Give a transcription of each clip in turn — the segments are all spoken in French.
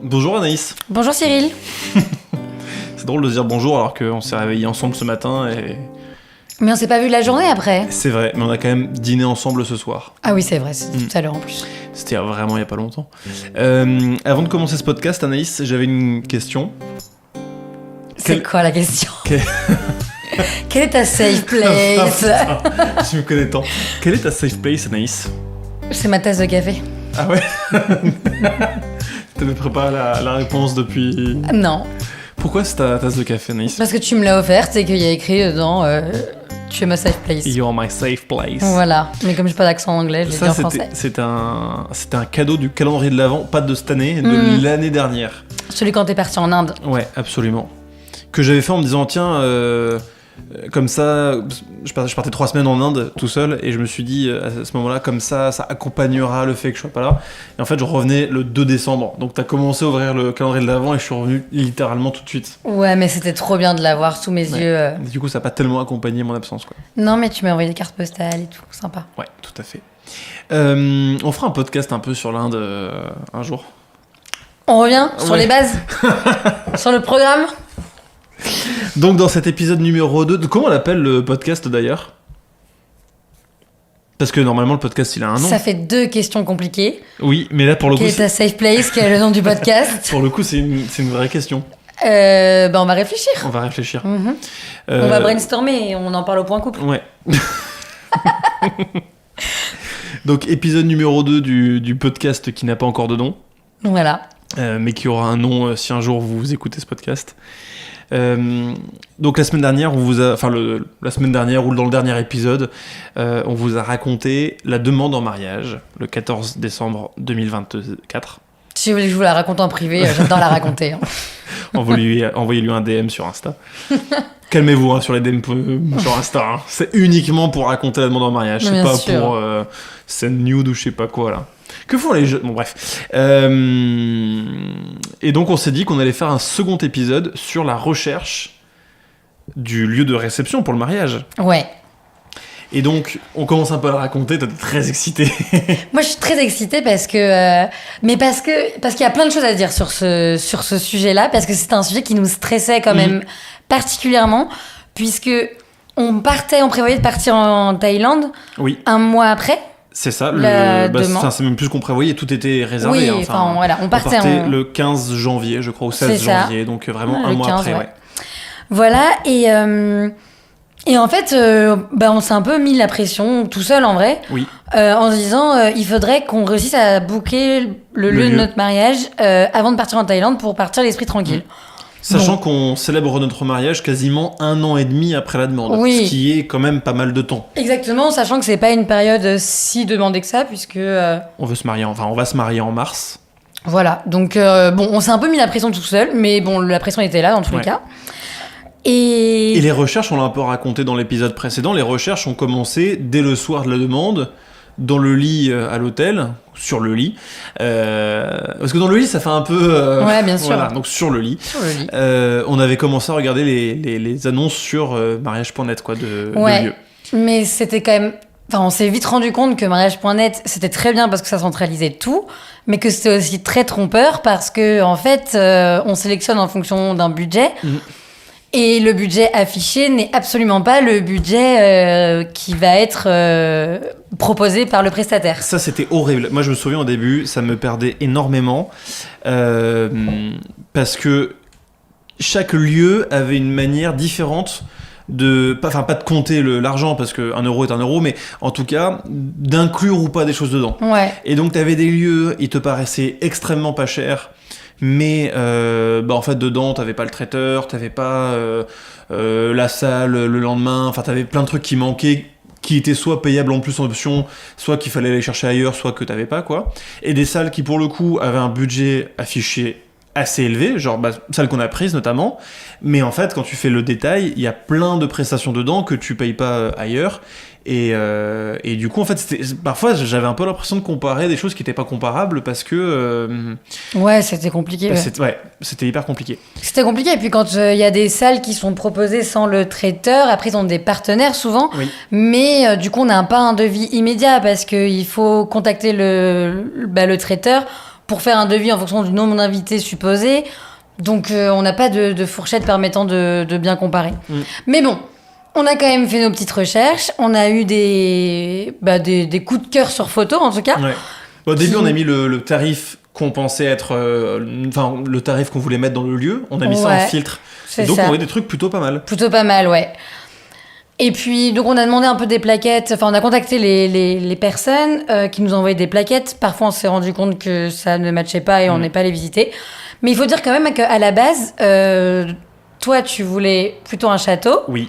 Bonjour Anaïs. Bonjour Cyril. C'est drôle de se dire bonjour alors qu'on s'est réveillés ensemble ce matin et... Mais on s'est pas vu la journée après. C'est vrai, mais on a quand même dîné ensemble ce soir. Ah oui, c'est vrai, c'est tout à l'heure en plus. C'était vraiment il y a pas longtemps. Avant de commencer ce podcast, Anaïs, j'avais une question. C'est quoi la question? Quelle est ta safe place? Tu me connais tant. Quelle est ta safe place, Anaïs? C'est ma tasse de café. Ah ouais. T'avais préparé la réponse depuis... Non. Pourquoi c'est ta tasse de café, Anaïs? Parce que tu me l'as offerte et qu'il y a écrit dedans tu es ma safe place. You're my safe place. Voilà. Mais comme j'ai pas d'accent anglais, je l'ai dit en français. C'était un cadeau du calendrier de l'Avent, pas de cette année, de l'année dernière. Celui quand t'es parti en Inde. Ouais, absolument. Que j'avais fait en me disant, tiens, comme ça, je partais 3 semaines en Inde tout seul, et je me suis dit, à ce moment-là, comme ça accompagnera le fait que je sois pas là. Et en fait, je revenais le 2 décembre. Donc t'as commencé à ouvrir le calendrier de l'Avent, et je suis revenu littéralement tout de suite. Ouais, mais c'était trop bien de l'avoir sous mes yeux. Et du coup, ça n'a pas tellement accompagné mon absence, quoi. Non, mais tu m'as envoyé des cartes postales et tout, sympa. Ouais, tout à fait. On fera un podcast un peu sur l'Inde un jour. On revient sur les bases. Sur le programme. Donc dans cet épisode numéro 2, comment on l'appelle le podcast d'ailleurs? Parce que normalement le podcast il a un nom. Ça fait 2 questions compliquées. Oui, mais là pour le coup... Quelle est ta safe place? Quel est le nom du podcast? Pour le coup c'est une vraie question. On va réfléchir. On va réfléchir. On va brainstormer et on en parle au point couple. Ouais. Donc épisode numéro 2 du podcast qui n'a pas encore de nom. Voilà. Mais qui aura un nom si un jour vous écoutez ce podcast. Donc la semaine dernière, la semaine dernière ou dans le dernier épisode, on vous a raconté la demande en mariage le 14 décembre 2024. Si vous voulez que je vous la raconte en privé, j'adore la raconter. Hein. Envoyez-lui un DM sur Insta. Calmez-vous sur les DM sur Insta. Hein. C'est uniquement pour raconter la demande en mariage. C'est bien pas sûr. pour scène nude ou je sais pas quoi là. Que font les jeunes? Bon bref. Et donc on s'est dit qu'on allait faire un second épisode sur la recherche du lieu de réception pour le mariage. Ouais. Et donc on commence un peu à le raconter, t'es très excitée. Moi je suis très excitée parce que... parce qu'il y a plein de choses à dire sur ce sujet-là, parce que c'était un sujet qui nous stressait quand même particulièrement, puisque on prévoyait de partir en Thaïlande 1 mois après. C'est ça, c'est même plus qu'on prévoyait, tout était réservé. Oui, voilà, on partait le 15 janvier, je crois, au 16 janvier, donc vraiment un mois 15, après. Ouais. Voilà, et en fait, on s'est un peu mis la pression tout seul en vrai, en se disant il faudrait qu'on réussisse à booker le lieu de notre mariage avant de partir en Thaïlande pour partir l'esprit tranquille. Sachant qu'on célèbre notre mariage quasiment 1 an et demi après la demande, ce qui est quand même pas mal de temps. Exactement, sachant que c'est pas une période si demandée que ça, puisque... on va se marier en mars. Voilà, donc on s'est un peu mis la pression tout seul, mais bon, la pression était là dans tous les cas. Et les recherches, on l'a un peu raconté dans l'épisode précédent, les recherches ont commencé dès le soir de la demande, dans le lit à l'hôtel, sur le lit. Parce que dans le lit, ça fait un peu... ouais, bien sûr. Voilà, donc sur le lit. On avait commencé à regarder les annonces sur mariage.net, de lieu. Mais c'était quand même... on s'est vite rendu compte que mariage.net, c'était très bien parce que ça centralisait tout, mais que c'était aussi très trompeur parce que, en fait, on sélectionne en fonction d'un budget. Et le budget affiché n'est absolument pas le budget qui va être proposé par le prestataire. Ça, c'était horrible. Moi, je me souviens au début, ça me perdait énormément parce que chaque lieu avait une manière différente pas de compter l'argent parce que 1 euro est 1 euro, mais en tout cas d'inclure ou pas des choses dedans. Ouais. Et donc, t'avais des lieux, ils te paraissaient extrêmement pas chers. Mais en fait dedans t'avais pas le traiteur, t'avais pas la salle le lendemain, t'avais plein de trucs qui manquaient, qui étaient soit payables en plus en option, soit qu'il fallait aller chercher ailleurs, soit que t'avais pas quoi. Et des salles qui pour le coup avaient un budget affiché assez élevé, genre celle qu'on a prise notamment, mais en fait quand tu fais le détail, il y a plein de prestations dedans que tu payes pas ailleurs. Et du coup en fait parfois j'avais un peu l'impression de comparer des choses qui n'étaient pas comparables parce que ouais c'était compliqué. C'était hyper compliqué. C'était compliqué, et puis quand il y a des salles qui sont proposées sans le traiteur, après ils ont des partenaires souvent, mais du coup on n'a pas un devis immédiat parce qu'il faut contacter le traiteur pour faire un devis en fonction du nombre d'invités supposés. Donc, on n'a pas de fourchette permettant de bien comparer. Mais bon, on a quand même fait nos petites recherches. On a eu des coups de cœur sur photo, en tout cas. Ouais. Au début, on a mis le tarif qu'on pensait être... le tarif qu'on voulait mettre dans le lieu. On a mis ça en filtre. Et donc, on voit des trucs plutôt pas mal. Plutôt pas mal, ouais. Et puis, donc, on a demandé un peu des plaquettes. Enfin, on a contacté les personnes qui nous envoyaient des plaquettes. Parfois, on s'est rendu compte que ça ne matchait pas et on n'est pas allé visiter. Mais il faut dire quand même qu'à la base, toi, tu voulais plutôt un château. Oui.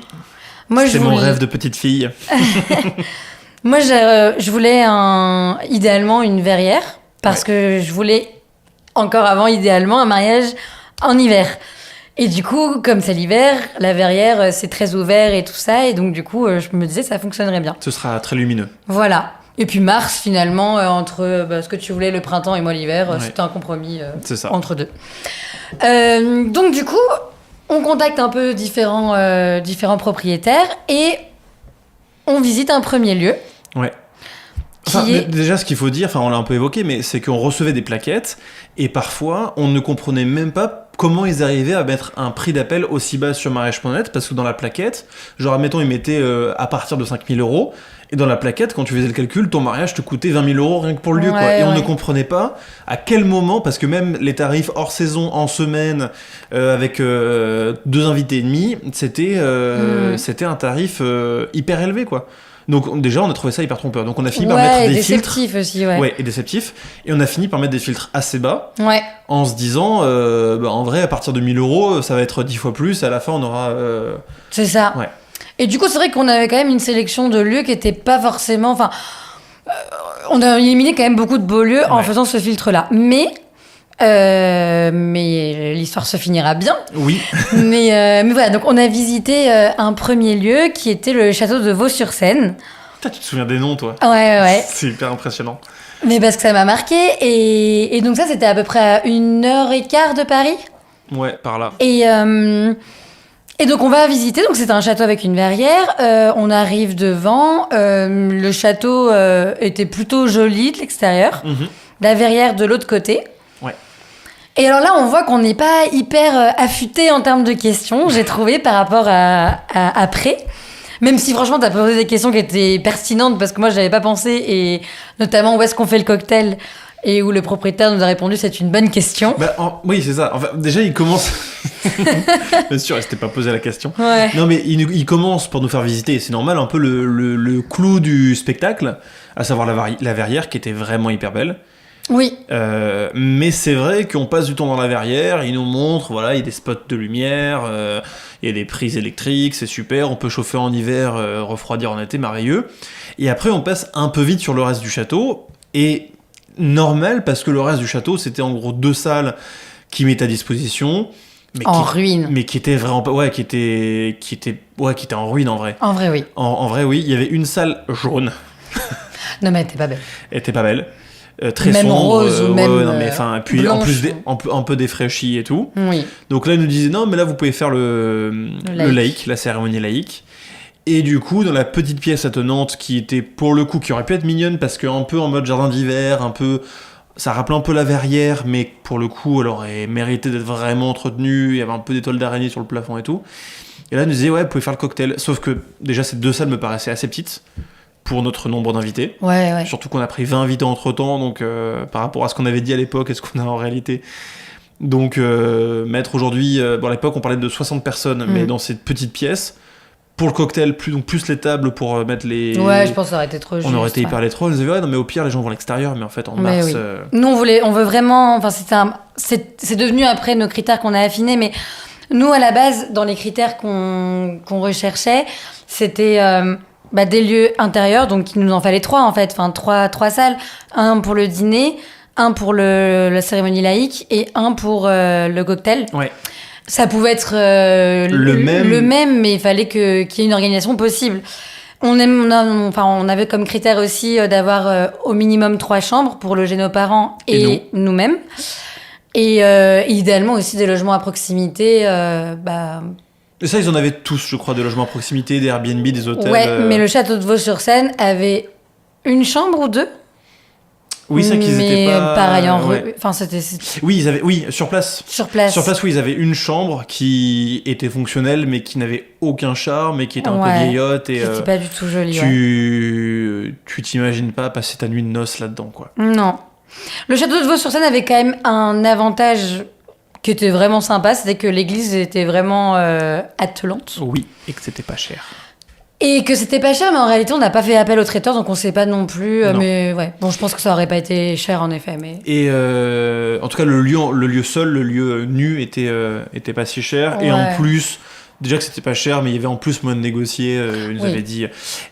C'était mon rêve de petite fille. Moi, je voulais idéalement une verrière. Parce que je voulais, encore avant, idéalement, un mariage en hiver. Et du coup, comme c'est l'hiver, la verrière, c'est très ouvert et tout ça. Et donc, du coup, je me disais, ça fonctionnerait bien. Ce sera très lumineux. Voilà. Et puis mars, finalement, entre ce que tu voulais, le printemps et moi l'hiver, c'était un compromis entre deux. Donc, du coup, on contacte un peu différents propriétaires et on visite un premier lieu. Ouais. Déjà, ce qu'il faut dire, on l'a un peu évoqué, mais c'est qu'on recevait des plaquettes et parfois, on ne comprenait même pas comment ils arrivaient à mettre un prix d'appel aussi bas sur mariage.net, parce que dans la plaquette, genre, admettons, ils mettaient à partir de 5 000 €, et dans la plaquette, quand tu faisais le calcul, ton mariage te coûtait 20 000 € rien que pour le lieu, quoi. Et on ne comprenait pas à quel moment, parce que même les tarifs hors saison, en semaine, avec 2 invités et demi, c'était un tarif hyper élevé, quoi. Donc déjà, on a trouvé ça hyper trompeur. Donc on a fini par mettre des filtres. Aussi, ouais, et déceptif. Et on a fini par mettre des filtres assez bas. Ouais. En se disant, en vrai, à partir de 1 000 €, ça va être 10 fois plus. Et à la fin, on aura... C'est ça. Ouais. Et du coup, c'est vrai qu'on avait quand même une sélection de lieux qui n'était pas forcément... Enfin, on a éliminé quand même beaucoup de beaux lieux en faisant ce filtre-là. Mais l'histoire se finira bien. Oui. mais voilà, donc on a visité un premier lieu qui était le château de Vaux-sur-Seine. Putain, tu te souviens des noms, toi? Ouais. C'est hyper impressionnant. Mais parce que ça m'a marqué. Et donc ça, c'était à peu près à 1h15 de Paris. Ouais, par là. Et donc on va visiter, donc c'est un château avec une verrière, on arrive devant, le château était plutôt joli de l'extérieur, la verrière de l'autre côté. Ouais. Et alors là on voit qu'on n'est pas hyper affûté en termes de questions, j'ai trouvé par rapport à après, même si franchement t'as posé des questions qui étaient pertinentes parce que moi j'avais pas pensé, et notamment où est-ce qu'on fait le cocktail. Et où le propriétaire nous a répondu, c'est une bonne question. Oui, c'est ça. Enfin, déjà, il commence... Bien sûr, il s'était pas posé la question. Ouais. Non, mais il commence pour nous faire visiter, et c'est normal, un peu le clou du spectacle, à savoir la verrière, qui était vraiment hyper belle. Oui. Mais c'est vrai qu'on passe du temps dans la verrière, il nous montre, voilà, il y a des spots de lumière, il y a des prises électriques, c'est super, on peut chauffer en hiver, refroidir en été, merveilleux. Et après, on passe un peu vite sur le reste du château, et... normal, parce que le reste du château, c'était en gros 2 salles qui mettaient à disposition. Mais ruine. Mais qui étaient vraiment pas... Ouais, qui étaient en ruine, en vrai. En vrai, oui. En vrai, oui. Il y avait une salle jaune. Non, mais elle était pas belle. Elle était pas belle. Très même sombre. Rose ou même non, mais puis blanche. En plus, un peu défraîchi et tout. Oui. Donc là, ils nous disaient, non, mais là, vous pouvez faire le laïc, la cérémonie laïque. Et du coup, dans la petite pièce attenante qui était, pour le coup, qui aurait pu être mignonne parce qu'un peu en mode jardin d'hiver, un peu... Ça rappelait un peu la verrière, mais pour le coup, elle aurait mérité d'être vraiment entretenue. Il y avait un peu d'étoiles d'araignée sur le plafond et tout. Et là, ils nous disaient, ouais, vous pouvez faire le cocktail. Sauf que, déjà, ces 2 salles me paraissaient assez petites pour notre nombre d'invités. Ouais. Surtout qu'on a pris 20 invités entre-temps, donc par rapport à ce qu'on avait dit à l'époque et ce qu'on a en réalité... Donc, mettre aujourd'hui... à l'époque, on parlait de 60 personnes, mais dans cette petite pièce... Pour le cocktail, plus les tables pour mettre les... Ouais, je pense que ça aurait été trop juste. On aurait été hyper les trolls. On disait, ouais, non, mais au pire, les gens vont à l'extérieur, mais en fait, en mars... Oui. Nous, on veut vraiment... Enfin, c'est devenu après nos critères qu'on a affinés, mais nous, à la base, dans les critères qu'on recherchait, c'était des lieux intérieurs, donc il nous en fallait 3, en fait. Enfin, 3 salles. Un pour le dîner, un pour la cérémonie laïque et un pour le cocktail. Ouais. Ça pouvait être le même, mais il fallait qu'il y ait une organisation possible. On avait comme critère aussi d'avoir au minimum 3 chambres pour loger nos parents et nous-mêmes. Et idéalement aussi des logements à proximité. Et ça, ils en avaient tous, je crois, des logements à proximité, des Airbnb, des hôtels. Ouais, mais le château de Vaux-sur-Seine avait une chambre ou 2. Oui, c'est qu'ils étaient Mais pas... pareil, ouais. enfin, c'était Oui, ils avaient... oui, sur place. sur place. Sur place, oui, ils avaient une chambre qui était fonctionnelle, mais qui n'avait aucun charme, et qui était un peu Ouais. vieillotte. Et C'était pas du tout joli. Ouais. tu t'imagines pas passer ta nuit de noces là-dedans, quoi. Non. Le château de Vaux-sur-Seine avait quand même un avantage qui était vraiment sympa, c'était que l'église était vraiment attelante. Oui, et que c'était pas cher. Et que c'était pas cher, mais en réalité, on n'a pas fait appel au traiteur, donc on sait pas non plus. Non. Mais ouais, bon, je pense que ça aurait pas été cher en effet. Mais... Et en tout cas, le lieu seul, le lieu nu, était pas si cher. Et en Ouais. plus, déjà que c'était pas cher, mais il y avait en plus moyen de négocier, ils nous Oui. avaient dit.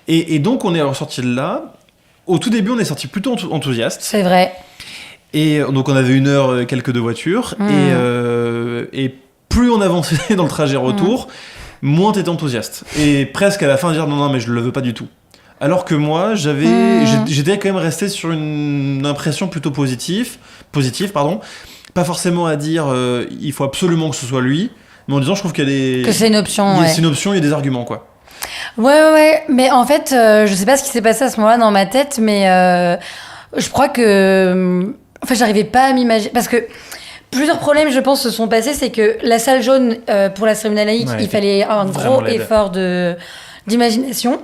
Et donc, on est ressorti de là. Au tout début, on est sorti plutôt enthousiaste. C'est vrai. Et donc, on avait 1 heure quelques de voiture. Et plus on avançait dans le trajet retour, moins t'étais enthousiaste. Et presque à la fin, dire non, mais je le veux pas du tout. Alors que moi, j'étais quand même resté sur une impression plutôt positive, pardon. Pas forcément à dire il faut absolument que ce soit lui, mais en disant je trouve qu'il y a des... Que c'est une option, ouais. C'est une option, il y a des arguments, quoi. Ouais. Mais en fait, je sais pas ce qui s'est passé à ce moment-là dans ma tête, mais je crois que... Enfin, j'arrivais pas à m'imaginer... Parce que plusieurs problèmes, je pense, se sont passés. C'est que la salle jaune, pour la cérémonie laïque, Ouais, il fallait un vraiment gros laide. effort d'imagination.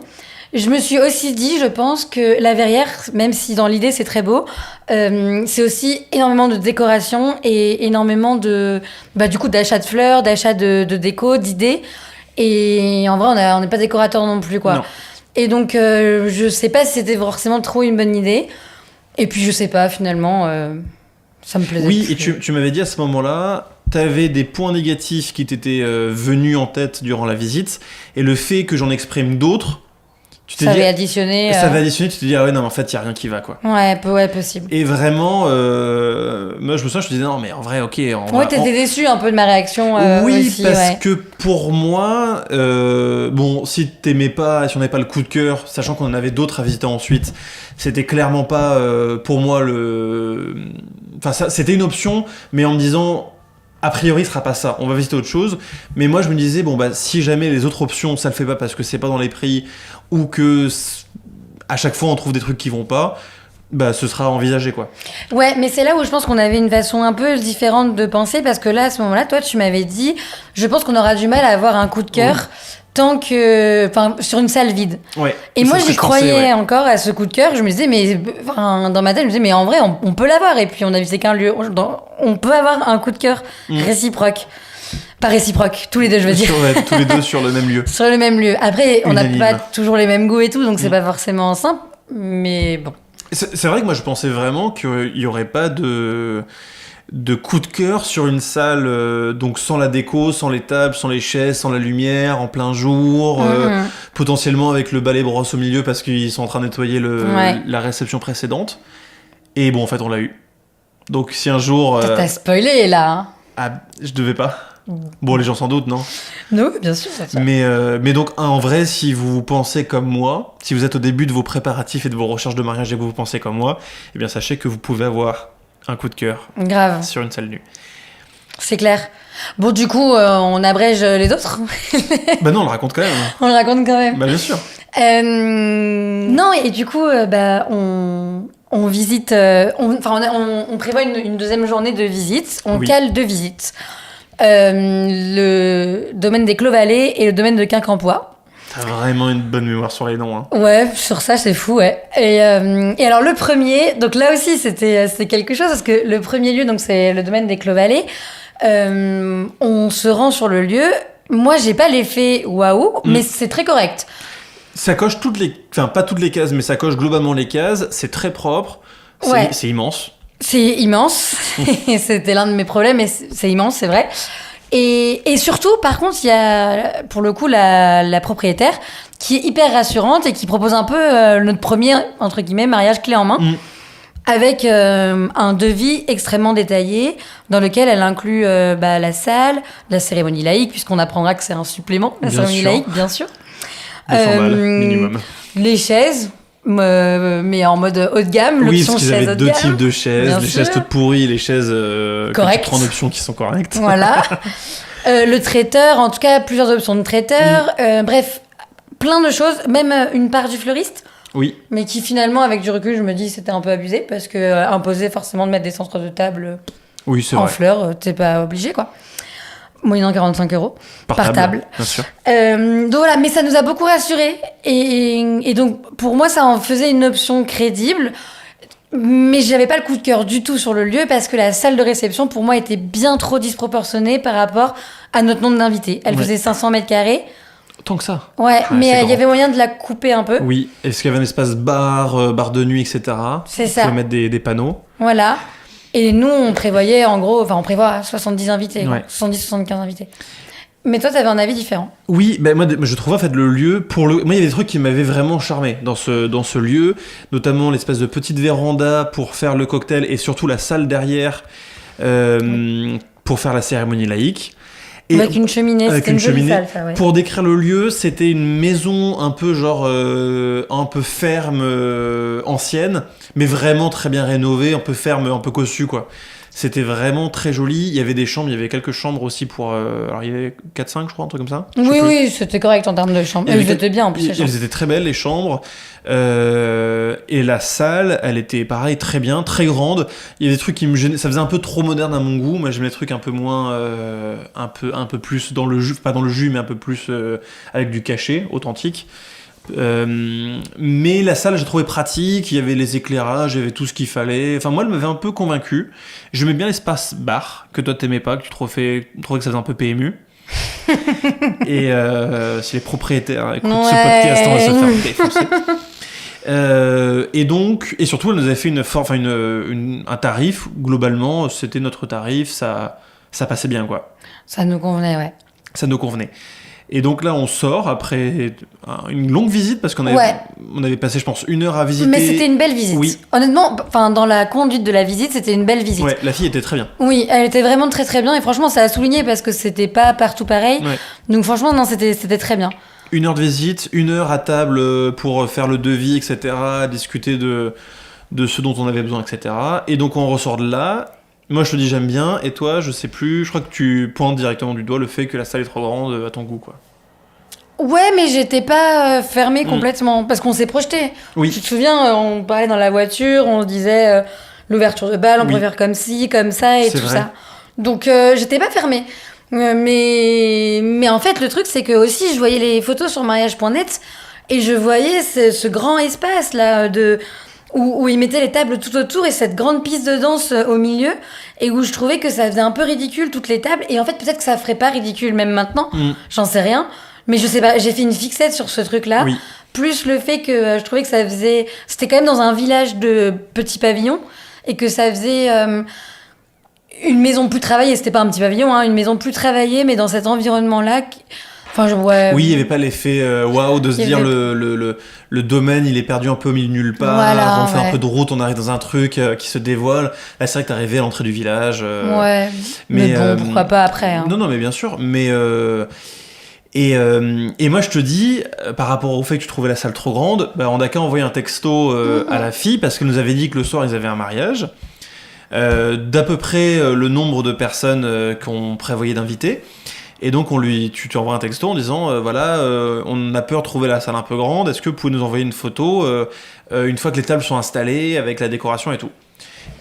Je me suis aussi dit, je pense, que la verrière, même si dans l'idée c'est très beau, c'est aussi énormément de décoration et énormément de... Bah, du coup, d'achat de fleurs, d'achat de déco, d'idées. Et en vrai, on n'est pas décorateur non plus, quoi. Non. Et donc, je sais pas si c'était forcément trop une bonne idée. Et puis, je sais pas, finalement, ça me plaisait Oui, plus. et tu m'avais dit à ce moment-là, t'avais des points négatifs qui t'étaient venus en tête durant la visite, et le fait que j'en exprime d'autres, tu t'es Ça dit... avait additionné. Ça va additionner, tu te dis, ah ouais, non, mais en fait, il n'y a rien qui va, quoi. Ouais, possible. Et vraiment, moi, je me souviens, je te disais, non, mais en vrai, ok. Ouais, t'étais déçu un peu de ma réaction oui, aussi, parce ouais. que pour moi, bon, si on n'avait pas le coup de cœur, sachant qu'on en avait d'autres à visiter ensuite, c'était clairement pas, pour moi, Enfin, c'était une option, mais en me disant... A priori, ce sera pas ça. On va visiter autre chose. Mais moi, je me disais, bon, bah, si jamais les autres options, ça le fait pas parce que c'est pas dans les prix ou que à chaque fois on trouve des trucs qui vont pas, bah, ce sera envisagé, quoi. Ouais, mais c'est là où je pense qu'on avait une façon un peu différente de penser parce que là, à ce moment-là, toi, tu m'avais dit, je pense qu'on aura du mal à avoir un coup de cœur tant que, enfin, sur une salle vide. Ouais. Et C'est moi, ce que j'y je pensais, croyais ouais. encore à ce coup de cœur. Je me disais, mais enfin, dans ma tête, je me disais, mais en vrai, on peut l'avoir. Et puis, on a visité qu'un lieu. On peut avoir un coup de cœur réciproque. Pas réciproque, tous les deux, je veux dire. Ouais, tous les deux sur le même lieu. Sur le même lieu. Après, on n'a Unanime. pas toujours les mêmes goûts et tout, donc c'est pas forcément simple. Mais bon. C'est vrai que moi, je pensais vraiment qu'il y aurait pas de coup de cœur sur une salle, donc sans la déco, sans les tables, sans les chaises, sans la lumière, en plein jour, potentiellement avec le balai brosse au milieu parce qu'ils sont en train de nettoyer la réception précédente. Et bon, en fait, on l'a eu. Donc si un jour... T'as spoilé là. Hein. Ah, je devais pas. Bon, les gens s'en doutent, non? Non, bien sûr. Ça. Mais donc, en vrai, si vous pensez comme moi, si vous êtes au début de vos préparatifs et de vos recherches de mariage et que vous pensez comme moi, eh bien, sachez que vous pouvez avoir un coup de cœur Grave. sur une salle nue. C'est clair. Bon, du coup, on abrège les autres. Bah non, on le raconte quand même. On le raconte quand même. Bah bien sûr. Non, et du coup, on visite... on prévoit une deuxième journée de visite. On cale 2 visites. Le domaine des Clos-Vallées et le domaine de Quincampoix. T'as vraiment une bonne mémoire sur les noms. Hein. Ouais, sur ça, c'est fou, ouais. Et alors, le premier, donc là aussi, c'était quelque chose, parce que le premier lieu, donc c'est le domaine des Clos-Vallées. On se rend sur le lieu. Moi, j'ai pas l'effet waouh, mais c'est très correct. Ça coche enfin pas toutes les cases, mais ça coche globalement les cases. C'est très propre. C'est immense. C'est immense. C'était l'un de mes problèmes, mais c'est immense, c'est vrai. Et surtout, par contre, il y a pour le coup la propriétaire qui est hyper rassurante et qui propose un peu notre premier, entre guillemets, mariage clé en main. Avec un devis extrêmement détaillé dans lequel elle inclut la salle, la cérémonie laïque, puisqu'on apprendra que c'est un supplément, la cérémonie laïque, bien sûr. 200 balles, minimum. Les chaises, mais en mode haut de gamme. Oui, parce qu'ils avaient 2 types de chaises, les chaises toutes pourries, les chaises que tu prends en option qui sont correctes. Voilà. Le traiteur, en tout cas, plusieurs options de traiteur. Bref, plein de choses, même une part du fleuriste. Oui. Mais qui finalement, avec du recul, je me dis c'était un peu abusé parce que imposer forcément de mettre des centres de table Oui, c'est en vrai. fleurs, t'es pas obligé quoi. Moyennant 45 € par table. Bien sûr. Donc voilà, mais ça nous a beaucoup rassurés. Et donc, pour moi, ça en faisait une option crédible. Mais j'avais pas le coup de cœur du tout sur le lieu parce que la salle de réception, pour moi, était bien trop disproportionnée par rapport à notre nombre d'invités. Elle faisait 500 mètres carrés. Tant que ça. Ouais, mais c'est il y grand. avait moyen de la couper un peu. Oui. Est-ce qu'il y avait un espace bar, bar de nuit, etc. C'est Vous ça. pouvez mettre des panneaux. Voilà. Et nous, on prévoyait en gros, on prévoit 70 invités, Ouais. 70-75 invités. Mais toi, t'avais un avis différent. Oui, ben moi je trouvais en fait le lieu moi il y avait des trucs qui m'avaient vraiment charmé dans ce lieu, notamment l'espèce de petite véranda pour faire le cocktail et surtout la salle derrière pour faire la cérémonie laïque. Et Avec une cheminée, avec c'était une jolie cheminée. salle, ça, ouais. Pour décrire le lieu, c'était une maison un peu genre un peu ferme, ancienne, mais vraiment très bien rénovée, un peu ferme, un peu cossue quoi. C'était vraiment très joli. Il y avait des chambres, il y avait quelques chambres aussi pour. Alors il y avait 4-5, je crois, un truc comme ça. Je sais Oui, plus. oui, c'était correct en termes de chambre. Il y avait Elles étaient bien en plus, les chambres. Elles étaient très belles, les chambres. Et la salle, elle était pareil, très bien, très grande. Il y a des trucs qui me gênaient. Ça faisait un peu trop moderne à mon goût. Moi, j'aimais les trucs un peu moins. Un peu plus dans le jus. Pas dans le jus, mais un peu plus avec du cachet, authentique. Mais la salle, j'ai trouvé pratique. Il y avait les éclairages, il y avait tout ce qu'il fallait. Enfin, moi, elle m'avait un peu convaincu. J'aimais bien l'espace bar, que toi, t'aimais pas, que tu trouvais que ça faisait un peu PMU. Et si les propriétaires écoutent ce podcast, on va se faire défoncer. Et surtout, elle nous avait fait un tarif. Globalement, c'était notre tarif. Ça passait bien, quoi. Ça nous convenait, ouais. Ça nous convenait. Et donc là, on sort après une longue visite parce qu'on avait passé, je pense, 1 heure à visiter. Mais c'était une belle visite. Oui. Honnêtement, dans la conduite de la visite, c'était une belle visite. Ouais, la fille était très bien. Oui, elle était vraiment très très bien et franchement, ça a souligné parce que c'était pas partout pareil. Ouais. Donc franchement, non, c'était très bien. 1 heure de visite, 1 heure à table pour faire le devis, etc. Discuter de ce dont on avait besoin, etc. Et donc on ressort de là. Moi je te dis j'aime bien, et toi je sais plus, je crois que tu pointes directement du doigt le fait que la salle est trop grande à ton goût, quoi. Ouais, mais j'étais pas fermée complètement parce qu'on s'est projeté. Oui. Tu te souviens, on parlait dans la voiture, on se disait l'ouverture de bal, on préfère comme ci, comme ça et c'est tout vrai. ça. Donc j'étais pas fermée. Mais en fait, le truc, c'est que aussi, je voyais les photos sur mariage.net et je voyais ce grand espace là où ils mettaient les tables tout autour et cette grande piste de danse au milieu et où je trouvais que ça faisait un peu ridicule toutes les tables et en fait peut-être que ça ferait pas ridicule même maintenant, j'en sais rien, mais je sais pas, j'ai fait une fixette sur ce truc là, plus le fait que je trouvais que c'était quand même dans un village de petits pavillons et que ça faisait une maison plus travaillée, c'était pas un petit pavillon, une maison plus travaillée mais dans cet environnement là oui, il n'y avait pas l'effet waouh de se dire le domaine il est perdu un peu au milieu de nulle part, voilà, on fait un peu de route, on arrive dans un truc qui se dévoile. Là c'est vrai que t'es arrivé à l'entrée du village. Mais bon, pourquoi pas après. Non, mais bien sûr. Mais et moi je te dis, par rapport au fait que tu trouvais la salle trop grande, on n'a qu'à envoyer un texto à la fille parce qu'elle nous avait dit que le soir ils avaient un mariage. D'à peu près le nombre de personnes qu'on prévoyait d'inviter. Et donc tu envoies un texto en disant on a peur de trouver la salle un peu grande, est-ce que vous pouvez nous envoyer une photo une fois que les tables sont installées avec la décoration et tout.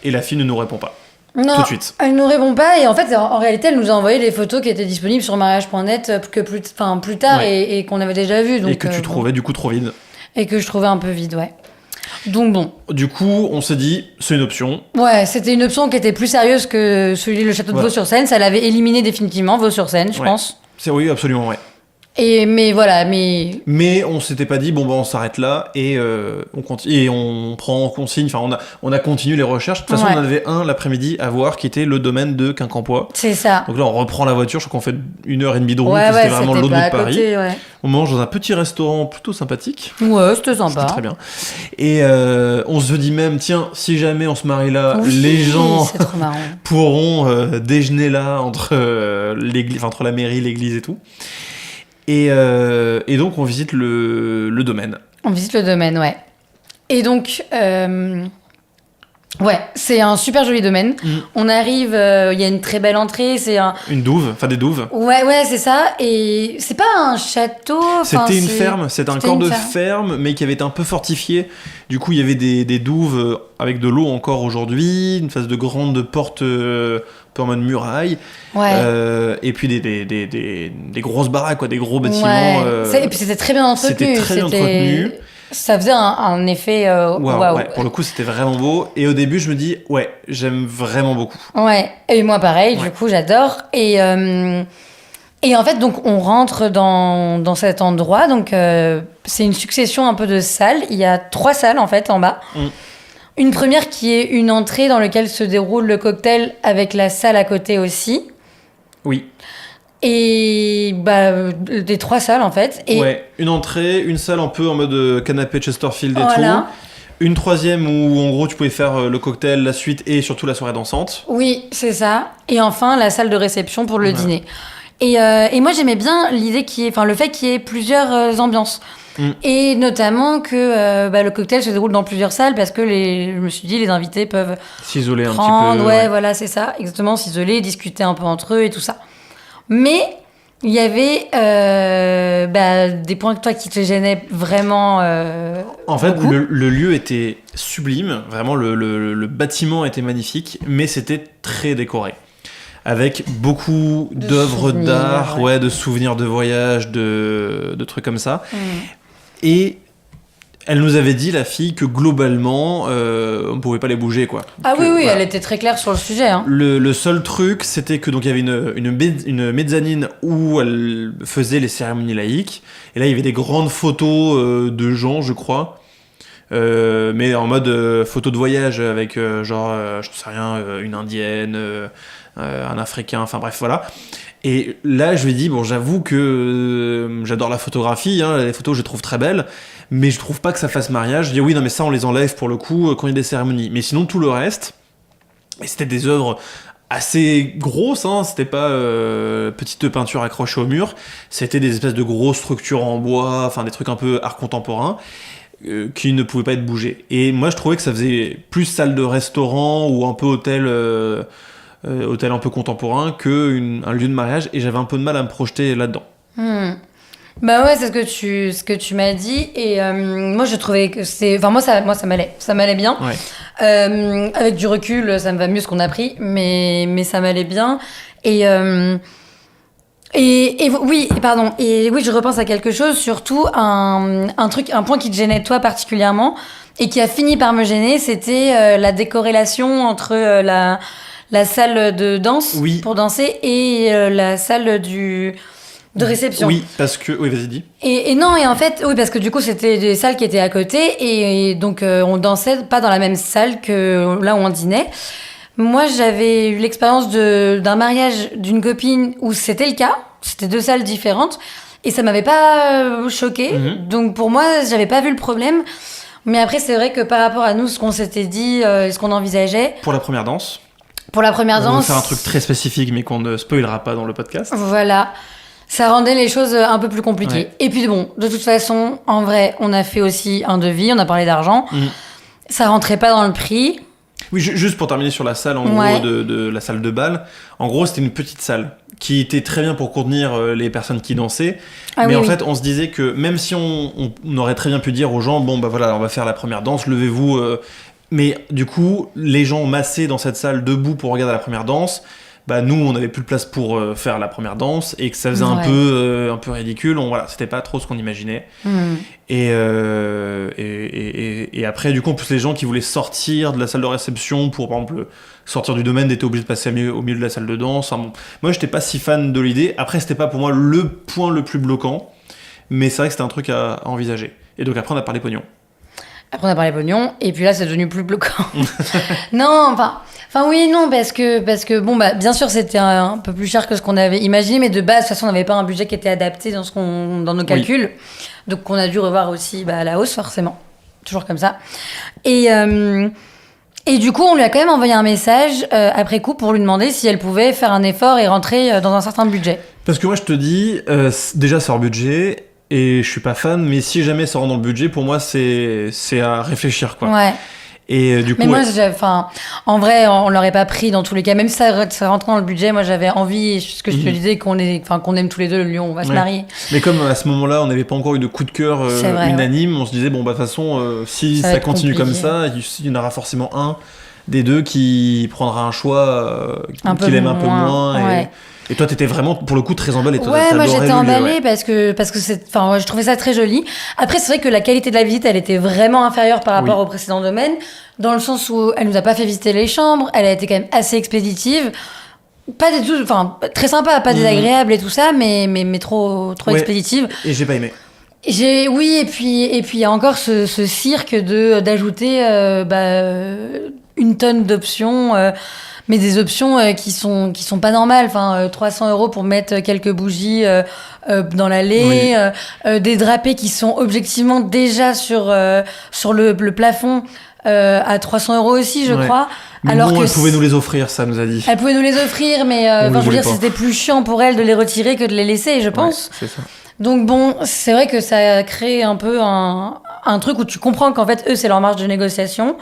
Et la fille ne nous répond pas. Non, tout de suite. Elle nous répond pas et en fait en réalité elle nous a envoyé les photos qui étaient disponibles sur mariage.net que plus tard et qu'on avait déjà vues. Donc, et que tu trouvais du coup trop vide. Et que je trouvais un peu vide, ouais. Donc bon. Du coup, on s'est dit, c'est une option. Ouais, c'était une option qui était plus sérieuse que le château de Vaux-sur-Seine. Ça l'avait éliminé définitivement, Vaux-sur-Seine, je pense. Oui, absolument, ouais. Mais on s'était pas dit, on s'arrête là et on continue, et on prend en consigne. Enfin, on a continué les recherches. De toute façon, on en avait un l'après-midi à voir qui était le domaine de Quincampoix. C'est ça. Donc là, on reprend la voiture. Je crois qu'on fait 1h30 de route. C'était vraiment l'autre bout de Paris. Côté, ouais. On mange dans un petit restaurant plutôt sympathique. Ouais, c'était sympa. C'était très bien. Et on se dit même, tiens, si jamais on se marie là, les gens pourront déjeuner là entre la mairie, l'église et tout. Et donc on visite le domaine. On visite le domaine, ouais. Et donc Ouais, c'est un super joli domaine. On arrive, il y a une très belle entrée, c'est un... Une douve, enfin des douves. Ouais, c'est ça. Et c'est pas un château. C'était une ferme, c'était un corps de ferme, mais qui avait été un peu fortifié. Du coup, il y avait des douves avec de l'eau encore aujourd'hui, une phase de grande porte un peu en mode muraille. Ouais. Et puis des grosses baraques, quoi, des gros bâtiments. Ouais. Et puis c'était très bien entretenu. C'était très bien entretenu. Ça faisait un effet waouh. Ouais, pour le coup, c'était vraiment beau. Et au début, je me dis, ouais, j'aime vraiment beaucoup. Ouais, et moi pareil, du coup, j'adore. Et en fait, donc, on rentre dans cet endroit. Donc, c'est une succession un peu de salles. Il y a 3 salles, en fait, en bas. Une première qui est une entrée dans laquelle se déroule le cocktail avec la salle à côté aussi. Oui. Et des 3 salles en fait. Et ouais, une entrée, une salle un peu en mode canapé Chesterfield et voilà. tout. Une troisième où en gros tu pouvais faire le cocktail, la suite et surtout la soirée dansante. Oui, c'est ça. Et enfin la salle de réception pour le dîner. Et moi j'aimais bien l'idée le fait qu'il y ait plusieurs ambiances. Et notamment que le cocktail se déroule dans plusieurs salles parce que je me suis dit les invités peuvent s'isoler un petit peu. Ouais, voilà, c'est ça, exactement, s'isoler, discuter un peu entre eux et tout ça. Mais il y avait des points toi qui te gênaient vraiment. En fait, beaucoup. le lieu était sublime, vraiment le bâtiment était magnifique, mais c'était très décoré. Avec beaucoup d'œuvres d'art, de souvenirs de voyage, de trucs comme ça. Et elle nous avait dit, la fille, que globalement, on ne pouvait pas les bouger, quoi. Ah oui, elle était très claire sur le sujet. Hein. Le seul truc, c'était que donc il y avait une mezzanine où elle faisait les cérémonies laïques. Et là, il y avait des grandes photos de gens, je crois. Mais en mode photo de voyage avec je ne sais rien, une indienne, un africain, enfin bref, voilà. Et là, je lui ai dit, bon, j'avoue que j'adore la photographie, hein, les photos, je les trouve très belles, mais je trouve pas que ça fasse mariage. Je dis, oui, non, mais ça, on les enlève pour le coup quand il y a des cérémonies. Mais sinon, tout le reste, et c'était des œuvres assez grosses, hein, c'était pas petite peinture accrochée au mur, c'était des espèces de grosses structures en bois, enfin des trucs un peu art contemporain, qui ne pouvaient pas être bougés. Et moi, je trouvais que ça faisait plus salle de restaurant ou un peu hôtel un peu contemporain un lieu de mariage, et j'avais un peu de mal à me projeter là-dedans. Bah ouais, c'est ce que tu m'as dit, et moi je trouvais que moi ça m'allait bien. Ouais. Avec du recul, ça me va mieux ce qu'on a pris, mais ça m'allait bien. Et oui, je repense à quelque chose, surtout un point qui te gênait toi particulièrement et qui a fini par me gêner, c'était la décorrélation entre la salle de danse pour danser et la salle de réception. Oui, parce que... Oui, vas-y, dis. Et en fait, oui, parce que du coup, c'était des salles qui étaient à côté et donc on dansait pas dans la même salle que là où on dînait. Moi, j'avais eu l'expérience d'un mariage d'une copine où c'était le cas. C'était 2 salles différentes et ça m'avait pas choquée. Donc pour moi, j'avais pas vu le problème. Mais après, c'est vrai que par rapport à nous, ce qu'on s'était dit, ce qu'on envisageait... Pour la première danse. On va faire un truc très spécifique, mais qu'on ne spoilera pas dans le podcast. Voilà. Ça rendait les choses un peu plus compliquées. Ouais. Et puis bon, de toute façon, en vrai, on a fait aussi un devis, on a parlé d'argent. Ça rentrait pas dans le prix. Oui, juste pour terminer sur la salle, en gros, de la salle de bal. En gros, c'était une petite salle qui était très bien pour contenir les personnes qui dansaient. Mais en fait, on se disait que même si on aurait très bien pu dire aux gens, bon, bah voilà, on va faire la première danse, levez-vous... Mais du coup, les gens massés dans cette salle debout pour regarder la première danse, bah nous, on n'avait plus de place pour faire la première danse et que ça faisait un peu ridicule. Voilà, c'était pas trop ce qu'on imaginait. Et après, du coup, en plus, les gens qui voulaient sortir de la salle de réception pour, par exemple, sortir du domaine étaient obligés de passer au milieu de la salle de danse. Enfin, bon, moi, j'étais pas si fan de l'idée. Après, c'était pas pour moi le point le plus bloquant, mais c'est vrai que c'était un truc à envisager. Et donc après, on a parlé pognon. Après, on a parlé pognon, et puis là, c'est devenu plus bloquant. Non, oui, non, parce que bon, bah, bien sûr, c'était un peu plus cher que ce qu'on avait imaginé, mais de base, de toute façon, on n'avait pas un budget qui était adapté dans nos calculs. Donc, on a dû revoir aussi à la hausse, forcément. Toujours comme ça. Et du coup, on lui a quand même envoyé un message après coup pour lui demander si elle pouvait faire un effort et rentrer dans un certain budget. Parce que moi, je te dis, déjà, c'est hors budget. Et je suis pas fan, mais si jamais ça rentre dans le budget, pour moi, c'est à réfléchir, quoi. Ouais. Et du coup, Mais moi, en vrai, on l'aurait pas pris dans tous les cas. Même si ça rentrait dans le budget, moi, j'avais envie, ce que je te disais, qu'on aime tous les deux le lion, on va se marier. Mais comme à ce moment-là, on n'avait pas encore eu de coup de cœur unanime, on se disait, bon, bah, de toute façon, si ça continue compliqué. Comme ça, il y en aura forcément un des deux qui prendra un choix qu'il aime un peu moins. Et toi, t'étais vraiment, pour le coup, très emballée. Ouais, moi j'étais emballée parce que je trouvais ça très joli. Après, c'est vrai que la qualité de la visite, elle était vraiment inférieure par rapport au précédent domaine, dans le sens où elle nous a pas fait visiter les chambres, elle a été quand même assez expéditive. Pas du tout, très sympa, pas désagréable et tout ça, mais trop expéditive. Et j'ai pas aimé. Oui, et puis il y a encore ce cirque d'ajouter une tonne d'options. Mais des options qui sont pas normales. 300 € pour mettre quelques bougies dans l'allée, des drapés qui sont objectivement déjà sur le plafond à 300 € aussi, je crois. Mais alors elle pouvait nous les offrir, ça nous a dit. Elle pouvait nous les offrir, mais je veux dire, c'était plus chiant pour elle de les retirer que de les laisser, je pense. C'est ça. Donc bon, c'est vrai que ça crée un peu un truc où tu comprends qu'en fait, eux, c'est leur marge de négociation.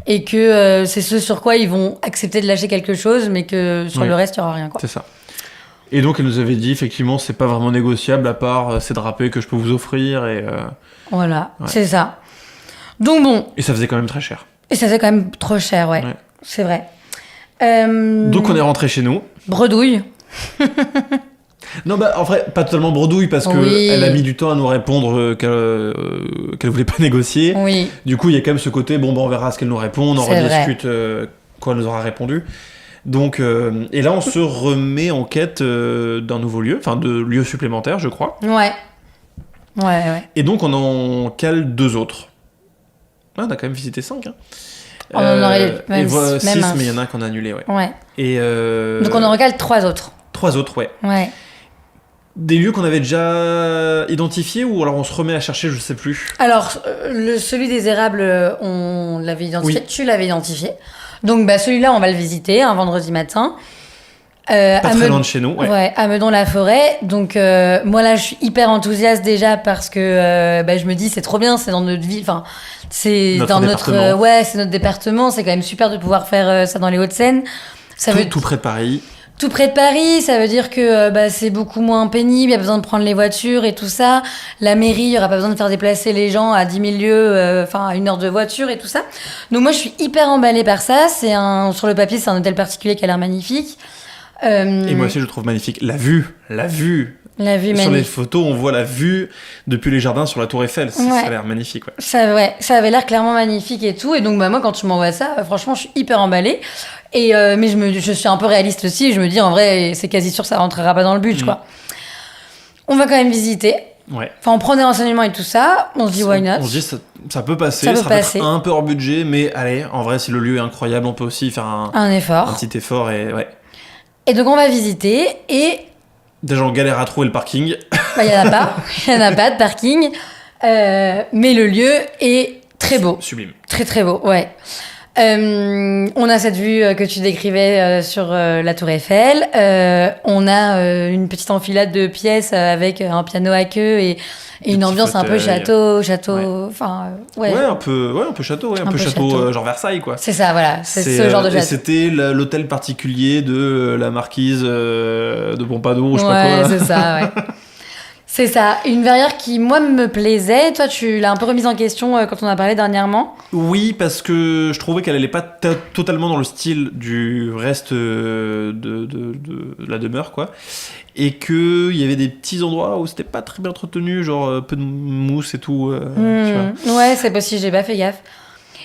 Et que c'est ce sur quoi ils vont accepter de lâcher quelque chose, mais que sur le reste, il n'y aura rien. Quoi. C'est ça. Et donc, elle nous avait dit, effectivement, c'est pas vraiment négociable, à part ces drapés que je peux vous offrir. Voilà, c'est ça. Donc bon. Et ça faisait quand même très cher. Et ça faisait quand même trop cher, ouais. C'est vrai. Donc, on est rentré chez nous. Bredouille. Non, en vrai, pas totalement bredouille parce qu'elle a mis du temps à nous répondre qu'elle voulait pas négocier. Oui. Du coup, il y a quand même ce côté, on verra ce qu'elle nous répond, on en rediscute quand elle nous aura répondu. Donc, et là, on se remet en quête d'un nouveau lieu, de lieux supplémentaires, je crois. Ouais. Et donc, on en cale 2 autres. On a quand même visité 5. Hein. On en aurait même 6, mais il y en a un qu'on a annulé, ouais. Et donc, on en recale 3 autres. 3 autres, ouais. Ouais. Des lieux qu'on avait déjà identifiés ou alors on se remet à chercher, je sais plus. Alors, celui des érables, on l'avait identifié. Oui. Tu l'avais identifié. Donc, celui-là, on va le visiter un vendredi matin. Pas très loin de chez nous. Ouais, à Meudon-la-Forêt. Donc, moi, là, je suis hyper enthousiaste déjà parce que je me dis, c'est trop bien, c'est dans notre ville. C'est dans notre... c'est notre département. C'est quand même super de pouvoir faire ça dans les Hauts-de-Seine. Tout près de Paris. Tout près de Paris, ça veut dire que c'est beaucoup moins pénible, il y a besoin de prendre les voitures et tout ça. La mairie, il n'y aura pas besoin de faire déplacer les gens à 10 000 lieues, à 1 heure de voiture et tout ça. Donc moi, je suis hyper emballée par ça. Sur le papier, c'est un hôtel particulier qui a l'air magnifique. Et moi aussi, je trouve magnifique. La vue magnifique. Sur les photos, on voit la vue depuis les jardins sur la Tour Eiffel. Ça a l'air magnifique. Ça avait l'air clairement magnifique et tout. Et donc, moi, quand tu m'envoies ça, franchement, je suis hyper emballée. Et mais je suis un peu réaliste aussi. Et je me dis, en vrai, c'est quasi sûr que ça rentrera pas dans le but, quoi. On va quand même visiter. Ouais. On prend des renseignements et tout ça. On se dit, why not ? On se dit, ça peut passer. Ça peut être un peu hors budget, mais allez, en vrai, si le lieu est incroyable, on peut aussi faire un effort. Un petit effort Et donc, on va visiter et... Déjà, on galère à trouver le parking. Il n'y en a pas. Il n'y en a pas de parking. Mais le lieu est très beau. Sublime. Très, très beau, ouais. On a cette vue que tu décrivais sur la Tour Eiffel. On a une petite enfilade de pièces avec un piano à queue et une ambiance un peu château. Ouais, un peu château, un peu château genre Versailles, quoi. C'est ça, voilà. C'est ce genre de château. Et c'était l'hôtel particulier de la marquise de Pompadour, ou je sais pas quoi. Ouais, c'est ça, ouais. C'est ça, une verrière qui, moi, me plaisait. Toi, tu l'as un peu remise en question quand on a parlé dernièrement. Oui, parce que je trouvais qu'elle n'allait pas totalement dans le style du reste de la demeure, quoi. Et qu'il y avait des petits endroits où c'était pas très bien entretenu, genre peu de mousse et tout. Tu vois. Ouais, c'est possible, j'ai pas fait gaffe.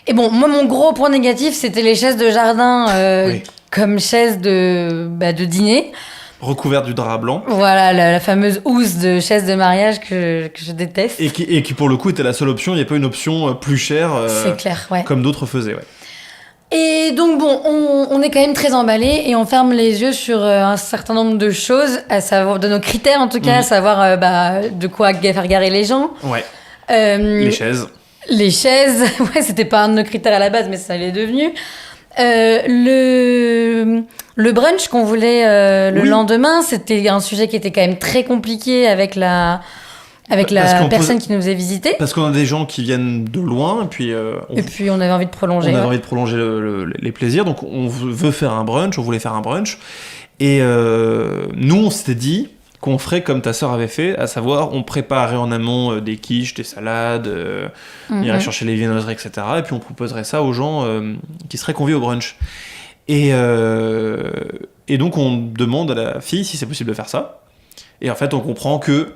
Et bon, moi, mon gros point négatif, c'était les chaises de jardin comme chaises de dîner. Recouverte du drap blanc. Voilà, la fameuse housse de chaise de mariage que je déteste. Et qui, pour le coup, était la seule option. Il n'y a pas une option plus chère. C'est clair, ouais. Comme d'autres faisaient, ouais. Et donc, bon, on est quand même très emballés et on ferme les yeux sur un certain nombre de choses, à savoir, de nos critères en tout cas, à savoir de quoi faire garer les gens. Ouais. Les chaises. Les chaises, ouais, c'était pas un de nos critères à la base, mais ça l'est devenu. Le brunch qu'on voulait le lendemain, c'était un sujet qui était quand même très compliqué avec la avec la personne qui nous faisait visiter. Parce qu'on a des gens qui viennent de loin, et puis on avait envie de prolonger. On avait envie de prolonger les plaisirs, donc on veut faire un brunch, on voulait faire un brunch. Et nous, on s'était dit qu'on ferait comme ta sœur avait fait, à savoir, on préparerait en amont des quiches, des salades, on irait chercher les viennoiseries, etc. Et puis on proposerait ça aux gens qui seraient conviés au brunch. Et donc on demande à la fille si c'est possible de faire ça. Et en fait, on comprend que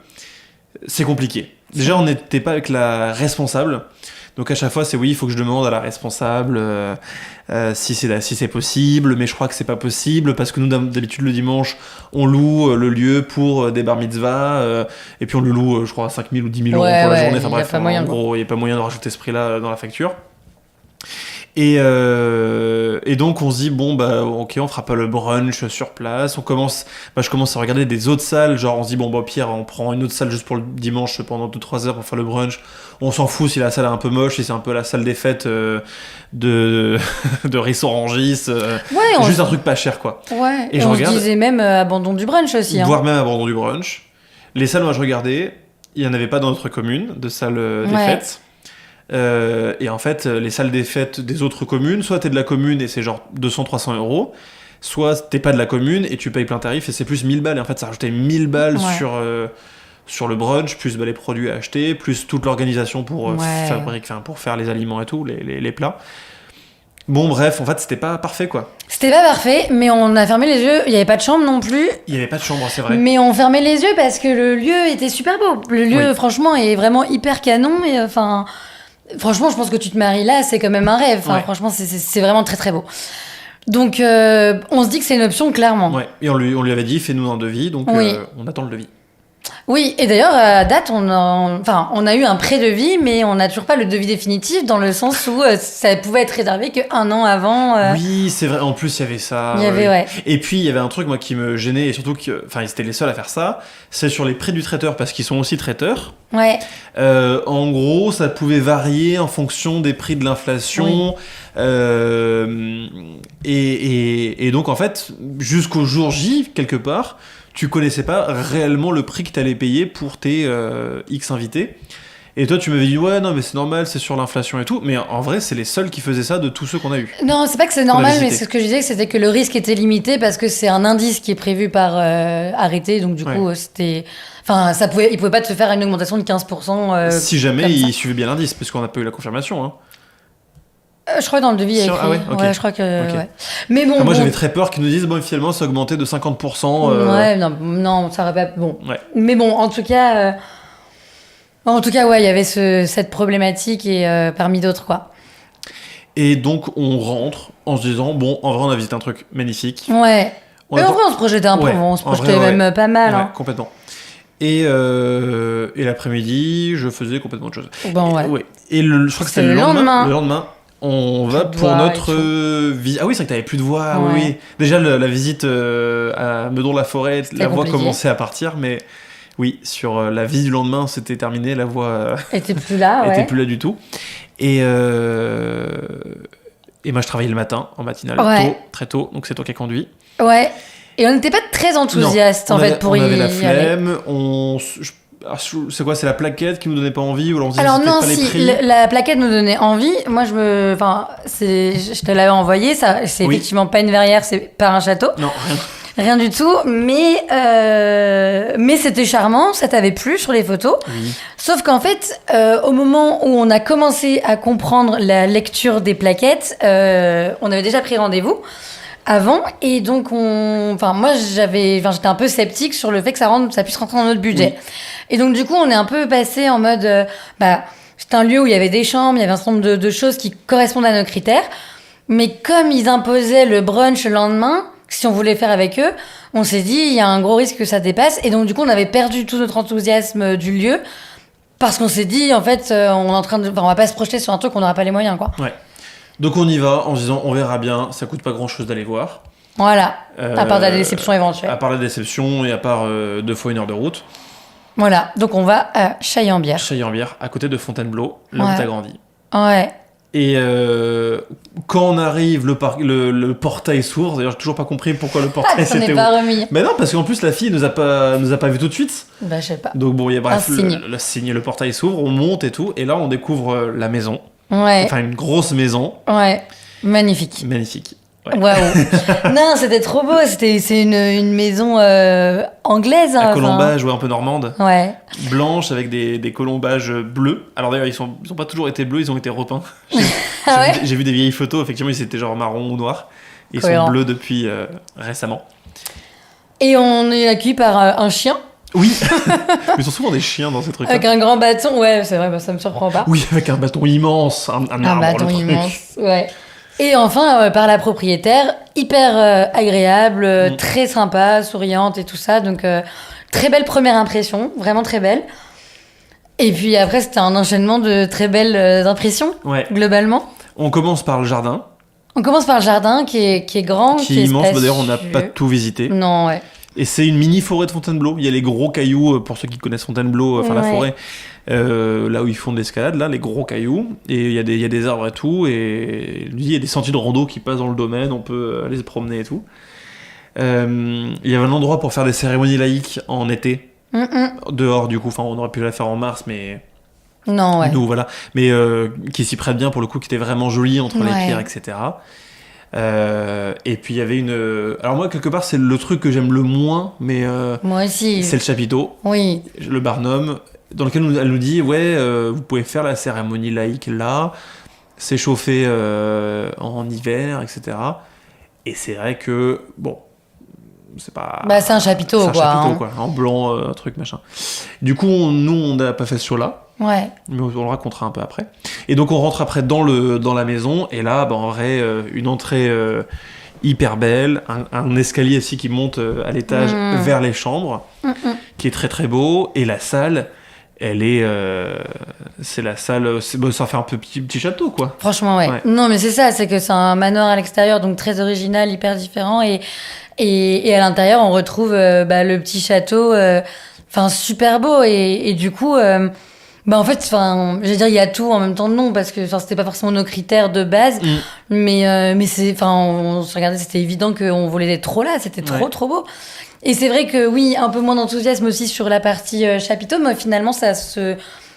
c'est compliqué. Déjà, on n'était pas avec la responsable. Donc à chaque fois, c'est oui, il faut que je demande à la responsable si c'est possible, mais je crois que c'est pas possible parce que nous, d'habitude, le dimanche, on loue le lieu pour des bar mitzvahs et puis on le loue, je crois, à 5 000 ou 10 000 euros pour la journée. Enfin bref, en gros, il n'y a pas moyen de rajouter ce prix-là dans la facture. Et donc on se dit bon bah ok, on fera pas le brunch sur place. Je commence à regarder des autres salles, genre on se dit bon bah Pierre, on prend une autre salle juste pour le dimanche pendant 2-3 heures pour faire le brunch. On s'en fout si la salle est un peu moche, si c'est un peu la salle des fêtes de Rissorangis, juste un truc pas cher quoi. Ouais. Et on se disait même abandon du brunch aussi. Voire même abandon du brunch. Les salles, moi je regardais, il y en avait pas dans notre commune de salles des fêtes. Et en fait, les salles des fêtes des autres communes, soit t'es de la commune et c'est genre 200-300 euros, soit t'es pas de la commune et tu payes plein tarif et c'est plus 1000 balles. Et en fait, ça rajoutait 1000 balles sur le brunch, plus les produits à acheter, plus toute l'organisation pour pour faire les aliments et tout, les plats. Bon, bref, en fait, c'était pas parfait, quoi. C'était pas parfait, mais on a fermé les yeux. Il y avait pas de chambre non plus. Il y avait pas de chambre, c'est vrai. Mais on fermait les yeux parce que le lieu était super beau. Le lieu, franchement, est vraiment hyper canon et enfin... Franchement, je pense que tu te maries là, c'est quand même un rêve. Enfin, franchement, c'est vraiment très très beau. Donc, on se dit que c'est une option, clairement. Ouais, et on lui avait dit, fais-nous un devis, donc on attend le devis. Oui, et d'ailleurs, à date, on a eu un pré-devis, mais on n'a toujours pas le devis définitif, dans le sens où ça pouvait être réservé qu'un an avant. Oui, c'est vrai, en plus, il y avait ça. Et puis, il y avait un truc, moi, qui me gênait, et surtout ils étaient les seuls à faire ça, c'est sur les prix du traiteur, parce qu'ils sont aussi traiteurs. Ouais. En gros, ça pouvait varier en fonction des prix de l'inflation. Et donc, en fait, jusqu'au jour J, quelque part, tu connaissais pas réellement le prix que t'allais payer pour tes X invités. Et toi, tu m'avais dit, ouais, non, mais c'est normal, c'est sur l'inflation et tout. Mais en vrai, c'est les seuls qui faisaient ça de tous ceux qu'on a eu. Non, c'est pas que c'est normal, mais c'est ce que je disais, c'était que le risque était limité parce que c'est un indice qui est prévu par arrêté. Donc, du coup, c'était... Enfin, il pouvait pas te faire une augmentation de 15%. Si jamais il suivait bien l'indice, parce qu'on n'a pas eu la confirmation. Hein. Je crois que dans le devis, il y a écrit. Ah ouais, okay. Ouais, je crois que... Ouais. Mais bon... Moi, j'avais très peur qu'ils nous disent, bon, finalement, ça a augmenté de 50%. Ouais, non, ça aurait pas... Bon. Ouais. Mais bon, en tout cas, ouais, il y avait cette problématique et parmi d'autres, quoi. Et donc, on rentre en se disant, bon, en vrai, on a visité un truc magnifique. Ouais. Mais en vrai, on se projetait un peu, on se projetait même pas mal. Ouais, hein. Complètement. Et l'après-midi, je faisais complètement autre chose. Bon, ouais. Et je crois que c'était le lendemain. Le lendemain, on va pour notre visite. Ah oui, c'est vrai que t'avais plus de voix. Ouais. Oui. Déjà, la visite à Meudon-la-Forêt, la voix commençait à partir, mais oui, sur la visite du lendemain, c'était terminé. La voix était plus là, était plus là du tout. Et moi, je travaillais le matin, en matinale, très tôt, donc c'est toi qui as conduit. Ouais. Et on n'était pas très enthousiastes, pour y aller. On avait la flemme, c'est quoi, c'est la plaquette qui nous donnait pas envie ou alors on se disait alors non, pas les prix. La plaquette nous donnait envie. Moi, je te l'avais envoyé. Ça, c'est effectivement pas une verrière, c'est pas un château. Non, rien du tout. Mais c'était charmant, ça t'avait plu sur les photos. Oui. Sauf qu'en fait, au moment où on a commencé à comprendre la lecture des plaquettes, on avait déjà pris rendez-vous avant, et donc moi j'étais un peu sceptique sur le fait que ça puisse rentrer dans notre budget. Oui. Et donc du coup on est un peu passé en mode c'était un lieu où il y avait des chambres, il y avait un certain nombre de choses qui correspondent à nos critères, mais comme ils imposaient le brunch le lendemain, si on voulait faire avec eux, on s'est dit il y a un gros risque que ça dépasse, et donc du coup on avait perdu tout notre enthousiasme du lieu parce qu'on s'est dit en fait on va pas se projeter sur un truc qu'on n'aura pas les moyens, quoi. Ouais. Donc on y va en se disant on verra bien, ça coûte pas grand chose d'aller voir. Voilà, à part la déception éventuelle. À part la déception et à part 2 fois 1 heure de route. Voilà, donc on va à Chailly-en-Bière. Chailly-en-Bière, à côté de Fontainebleau, là où t'as grandi. Ouais. Et quand on arrive, le portail s'ouvre. D'ailleurs, j'ai toujours pas compris pourquoi le portail Ça n'est s'était pas remis. Mais non, parce qu'en plus, la fille nous a pas vu tout de suite. Bah, je sais pas. Donc bon, il y a bref, Un signe. le signe, le portail s'ouvre, on monte et tout. Et là, on découvre la maison. Ouais. Enfin, une grosse maison. Ouais. Magnifique. Magnifique. Ouais. Waouh. Non, c'était trop beau. C'est une maison anglaise. À Hein, colombage, ouais, un peu normande. Ouais. Blanche avec des colombages bleus. Alors d'ailleurs, ils ont pas toujours été bleus, ils ont été repeints. J'ai vu des vieilles photos, effectivement, ils étaient genre marron ou noir. Ils Cohérent. sont bleus depuis récemment. Et on est accueilli par un chien. Oui. Ils sont souvent des chiens dans ces trucs-là. Avec un grand bâton. Ouais, c'est vrai, bah, ça me surprend pas. Oui, avec un bâton immense, un arbre, bâton le truc. immense. Ouais. Et enfin, par la propriétaire, hyper agréable, très sympa, souriante et tout ça. Donc, très belle première impression, vraiment très belle. Et puis après, c'était un enchaînement de très belles impressions, Ouais. globalement. On commence par le jardin, On commence par le jardin qui est grand, qui est immense. spacieux. D'ailleurs, on n'a pas tout visité. Non, ouais. Et c'est une mini forêt de Fontainebleau. Il y a les gros cailloux, pour ceux qui connaissent Fontainebleau, enfin la Ouais. forêt, là où ils font de l'escalade, là, les gros cailloux. Et il y a des arbres et tout. Et il y a des sentiers de rando qui passent dans le domaine. On peut aller se promener et tout. Il y avait un endroit pour faire des cérémonies laïques en été. Dehors, du coup. Enfin, on aurait pu la faire en mars, mais Non, ouais. nous, voilà. Mais qui s'y prête bien pour le coup, qui était vraiment joli entre les Ouais. pierres, etc. Et puis il y avait une. Alors moi, quelque part, c'est le truc que j'aime le moins, mais Moi aussi. c'est le chapiteau, Oui. le Barnum, dans lequel elle nous dit ouais, vous pouvez faire la cérémonie laïque là, s'échauffer en hiver, etc. Et c'est vrai que bon, c'est pas. Bah, c'est un chapiteau, c'est un quoi. chapiteau, Hein. quoi, en blanc, un truc machin. Du coup, nous, on n'a pas fait ce show-là. Ouais. Mais on le racontera un peu après. Et donc on rentre après dans la maison, et là, bah, en vrai, une entrée hyper belle, un escalier aussi qui monte à l'étage vers les chambres, qui est très très beau, et la salle, elle est... c'est la salle... Bon, ça fait un peu petit château, quoi. Franchement, ouais. Non, mais c'est ça, c'est que c'est un manoir à l'extérieur, donc très original, hyper différent. Et à l'intérieur, on retrouve le petit château, super beau. Et du coup, en fait, je veux dire, il y a tout en même temps, non, parce que c'était pas forcément nos critères de base. Mais on se regardait, c'était évident qu'on voulait être trop là, c'était trop beau. Et c'est vrai que oui, un peu moins d'enthousiasme aussi sur la partie chapiteau, mais finalement, ça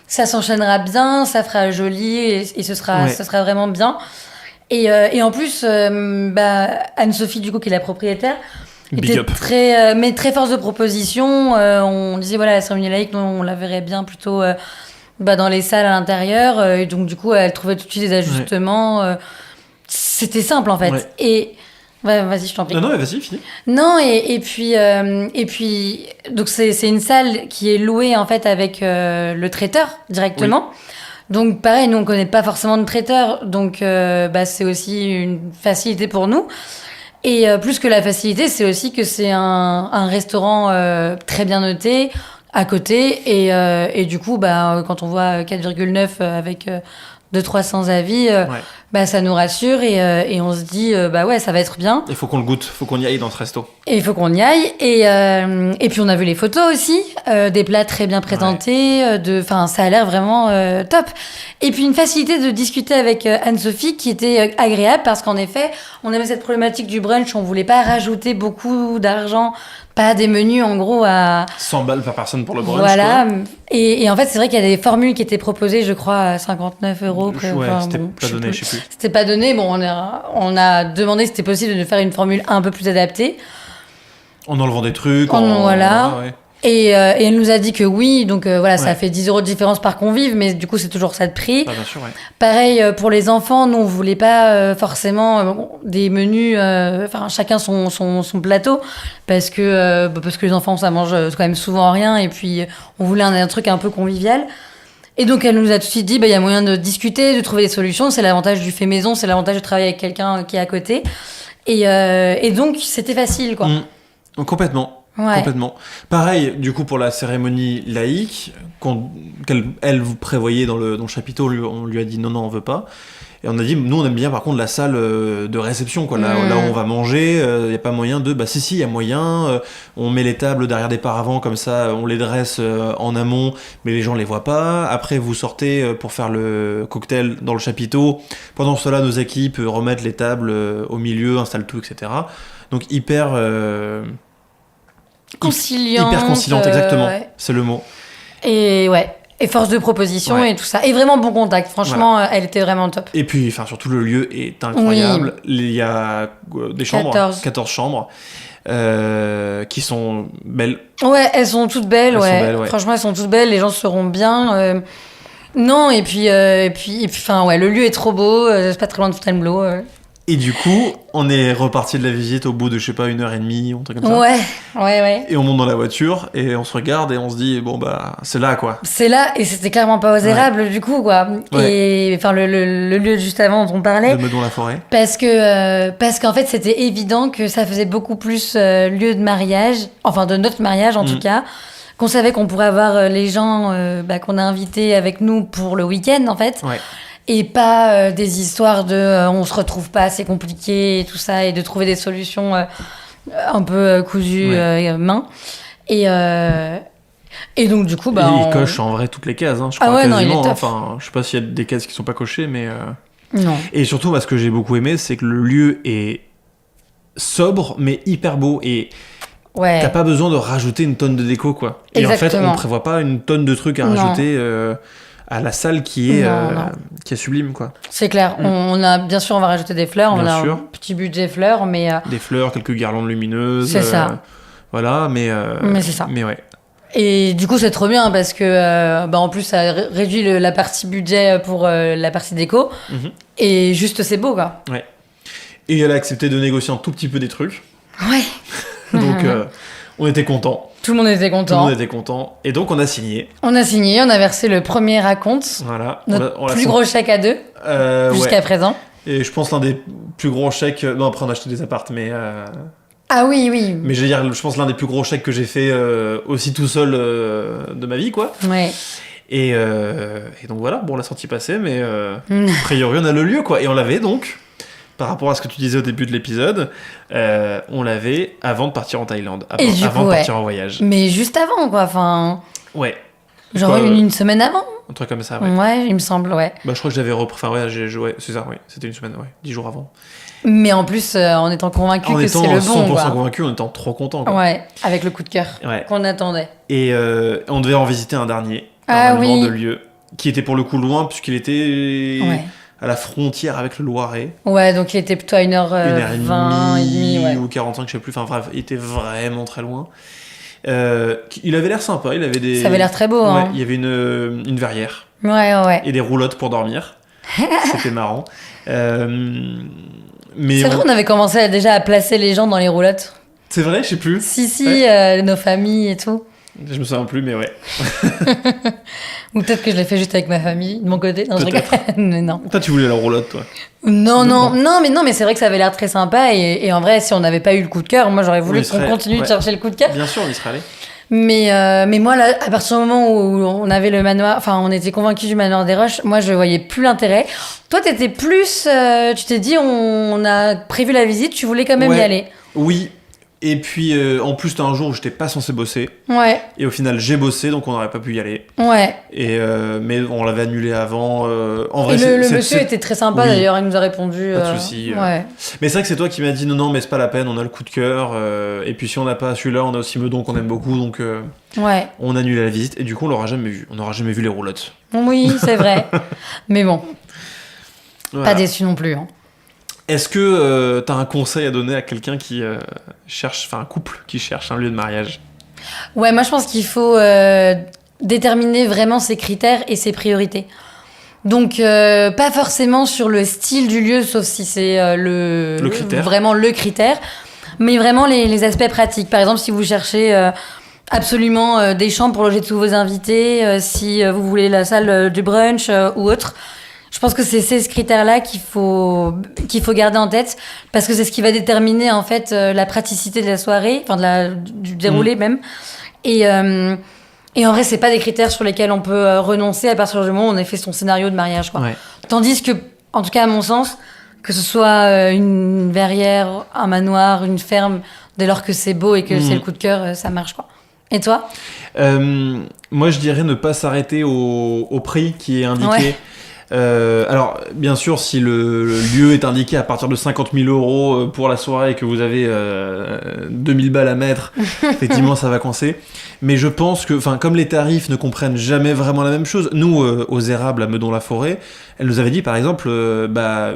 s'enchaînera bien, ça fera joli et ce sera vraiment bien. Et en plus, Anne-Sophie, du coup, qui est la propriétaire, était très force de proposition. On disait, voilà, la cérémonie laïque, on la verrait bien plutôt dans les salles à l'intérieur. Et donc, du coup, elle trouvait tout de suite des ajustements. C'était simple, en fait. Ouais. Et... vas-y, je t'en prie. Non, mais vas-y, finis. Non, et puis donc c'est une salle qui est louée, en fait, avec le traiteur, directement. Oui. Donc, pareil, nous, on connaît pas forcément de traiteur. Donc, c'est aussi une facilité pour nous. Et plus que la facilité, c'est aussi que c'est un restaurant très bien noté à côté. Et du coup, quand on voit 4,9 avec 200-300 avis, ça nous rassure et on se dit, ça va être bien. Il faut qu'on le goûte, il faut qu'on y aille dans ce resto. Et il faut qu'on y aille. Et puis on a vu les photos aussi, des plats très bien présentés. Ça a l'air vraiment top. Et puis une facilité de discuter avec Anne-Sophie qui était agréable parce qu'en effet, on avait cette problématique du brunch. On voulait pas rajouter beaucoup d'argent, pas des menus en gros à 100 balles par personne pour le brunch. Voilà. Et en fait, c'est vrai qu'il y a des formules qui étaient proposées, je crois, à 59 €. C'était pas donné, je sais plus. C'était pas donné. Bon, on a demandé si c'était possible de faire une formule un peu plus adaptée. En enlevant des trucs. Voilà. Ouais. Et elle nous a dit que oui, donc ça fait 10 € de différence par convive, mais du coup, c'est toujours ça de prix. Bien sûr, ouais. Pareil, pour les enfants, nous, on voulait pas forcément des menus, chacun son plateau, parce que les enfants, ça mange quand même souvent rien, et puis on voulait un truc un peu convivial. Et donc, elle nous a tout de suite dit, il y a moyen de discuter, de trouver des solutions. C'est l'avantage du fait maison, c'est l'avantage de travailler avec quelqu'un qui est à côté. Et donc, c'était facile, quoi. Complètement. Ouais. Complètement. Pareil, du coup, pour la cérémonie laïque, qu'elle vous prévoyait dans le chapiteau, on lui a dit non, on veut pas. Et on a dit, nous, on aime bien, par contre, la salle de réception, quoi. Là où on va manger, il n'y a pas moyen de... Bah si, il y a moyen. On met les tables derrière des paravents, comme ça, on les dresse en amont, mais les gens les voient pas. Après, vous sortez pour faire le cocktail dans le chapiteau. Pendant cela, nos équipes remettent les tables au milieu, installent tout, etc. Donc, hyper conciliante, exactement. Ouais. C'est le mot. Et ouais. Et force de proposition et tout ça. Et vraiment bon contact. Franchement, elle était vraiment top. Et puis, surtout, le lieu est incroyable. Oui. Il y a des chambres, 14 chambres, qui sont belles. Ouais, elles sont toutes belles, Franchement, elles sont toutes belles. Les gens seront bien. Non, et puis, le lieu est trop beau. C'est pas très loin de Fontainebleau. Et du coup, on est reparti de la visite au bout de, 1h30, un truc comme ça. Ouais. Et on monte dans la voiture et on se regarde et on se dit, bon, bah, c'est là, quoi. C'est là, et c'était clairement pas aux érables, du coup, quoi. Ouais. Et le lieu juste avant dont on parlait. De Meudon-la-Forêt. Parce qu'en fait, c'était évident que ça faisait beaucoup plus lieu de mariage, enfin de notre mariage en tout cas, qu'on savait qu'on pourrait avoir les gens qu'on a invités avec nous pour le week-end, en fait. Ouais. Et pas des histoires de on se retrouve pas, c'est compliqué et tout ça, et de trouver des solutions un peu cousues main. Et donc du coup il coche en vrai toutes les cases, hein, je crois, quasiment. Il est top. Enfin, je sais pas s'il y a des cases qui sont pas cochées, mais non. Et surtout, ce que j'ai beaucoup aimé, c'est que le lieu est sobre mais hyper beau, et t'as pas besoin de rajouter une tonne de déco, quoi. Et exactement. en fait, on prévoit pas une tonne de trucs à rajouter à la salle qui est sublime, quoi. C'est clair. On a, bien sûr, on va rajouter des fleurs. On a un petit budget fleurs, mais... Des fleurs, quelques guirlandes lumineuses. C'est ça. Voilà, mais c'est ça. Mais ouais. Et du coup, c'est trop bien parce que, en plus, ça réduit la partie budget pour la partie déco. Mm-hmm. Et juste, c'est beau, quoi. Ouais. Et elle a accepté de négocier un tout petit peu des trucs. Ouais. Donc, on était contents. Tout le monde était content. Et donc, on a signé. On a versé le premier acompte. Voilà. Notre plus gros chèque à deux, jusqu'à présent. Et je pense l'un des plus gros chèques... Non, après, on a acheté des apparts, mais... Ah oui. Mais je pense l'un des plus gros chèques que j'ai fait aussi tout seul de ma vie, quoi. Ouais. Et donc, voilà. Bon, la sortie passée, mais a priori, on a le lieu, quoi. Et on l'avait, donc... Par rapport à ce que tu disais au début de l'épisode, on l'avait avant de partir en Thaïlande, avant de partir en voyage. Mais juste avant, quoi. Enfin. Ouais. Genre une semaine avant. Un truc comme ça, ouais. Ouais, il me semble, ouais. Bah, je crois que j'avais repris. Enfin, ouais, c'est ça, ouais. C'était une semaine, 10 jours avant. Mais en plus, en étant convaincu que c'est le bon, quoi. 100% convaincu, en étant trop content, quoi. Ouais, avec le coup de cœur qu'on attendait. Et on devait en visiter un dernier, de lieu, qui était pour le coup loin, puisqu'il était... à la frontière avec le Loiret. Ouais, donc il était plutôt à 1h20 et demie, ou 45, je sais plus. Enfin bref, il était vraiment très loin. Il avait l'air sympa, il avait des... Ça avait l'air très beau, hein. Il y avait une verrière. Ouais. Et des roulottes pour dormir. C'était marrant. Mais c'est vrai qu'on avait commencé déjà à placer les gens dans les roulottes. C'est vrai, je sais plus. Si, nos familles et tout. Je me souviens plus, mais ouais. Ou peut-être que je l'ai fait juste avec ma famille, de mon côté. Non, mais non. Toi, tu voulais la roulotte, toi. Non, mais c'est vrai que ça avait l'air très sympa. Et en vrai, si on n'avait pas eu le coup de cœur, moi, j'aurais voulu qu'on continue de chercher le coup de cœur. Bien sûr, on y serait allé. Mais moi, là, à partir du moment où on avait le manoir, enfin, on était convaincus du manoir des Roches, moi, je voyais plus l'intérêt. Toi, t'étais plus... tu t'es dit, on a prévu la visite, tu voulais quand même y aller. Oui. Et puis, en plus, c'était un jour où j'étais pas censé bosser. Ouais. Et au final, j'ai bossé, donc on n'aurait pas pu y aller. Ouais. Et, mais on l'avait annulé avant. En vrai, et le monsieur était très sympa, d'ailleurs, il nous a répondu. Pas de soucis. Ouais. Mais c'est vrai que c'est toi qui m'as dit non, mais c'est pas la peine, on a le coup de cœur. Et puis si on n'a pas celui-là, on a aussi Meudon qu'on aime beaucoup, donc on annule la visite. Et du coup, on l'aura jamais vu. On n'aura jamais vu les roulottes. Oui, c'est vrai. Mais bon. Voilà. Pas déçu non plus. Hein. Est-ce que t'as un conseil à donner à quelqu'un qui cherche, enfin un couple qui cherche un lieu de mariage ? Ouais, moi je pense qu'il faut déterminer vraiment ses critères et ses priorités. Donc pas forcément sur le style du lieu, sauf si c'est le critère. Vraiment le critère, mais vraiment les aspects pratiques. Par exemple, si vous cherchez absolument des chambres pour loger tous vos invités, si vous voulez la salle du brunch ou autre. Je pense que c'est ces critères-là qu'il faut garder en tête, parce que c'est ce qui va déterminer en fait la praticité de la soirée, enfin du déroulé même. Et en vrai, c'est pas des critères sur lesquels on peut renoncer à partir du moment où on a fait son scénario de mariage, quoi. Ouais. Tandis que, en tout cas à mon sens, que ce soit une verrière, un manoir, une ferme, dès lors que c'est beau et que c'est le coup de cœur, ça marche, quoi. Et toi ? Moi, je dirais ne pas s'arrêter au prix qui est indiqué. Ouais. Alors, bien sûr, si le lieu est indiqué à partir de 50 000 € pour la soirée et que vous avez 2000 balles à mettre, effectivement, ça va coincer. Mais je pense que, comme les tarifs ne comprennent jamais vraiment la même chose, nous, aux Érables, à Meudon-la-Forêt, elle nous avait dit, par exemple,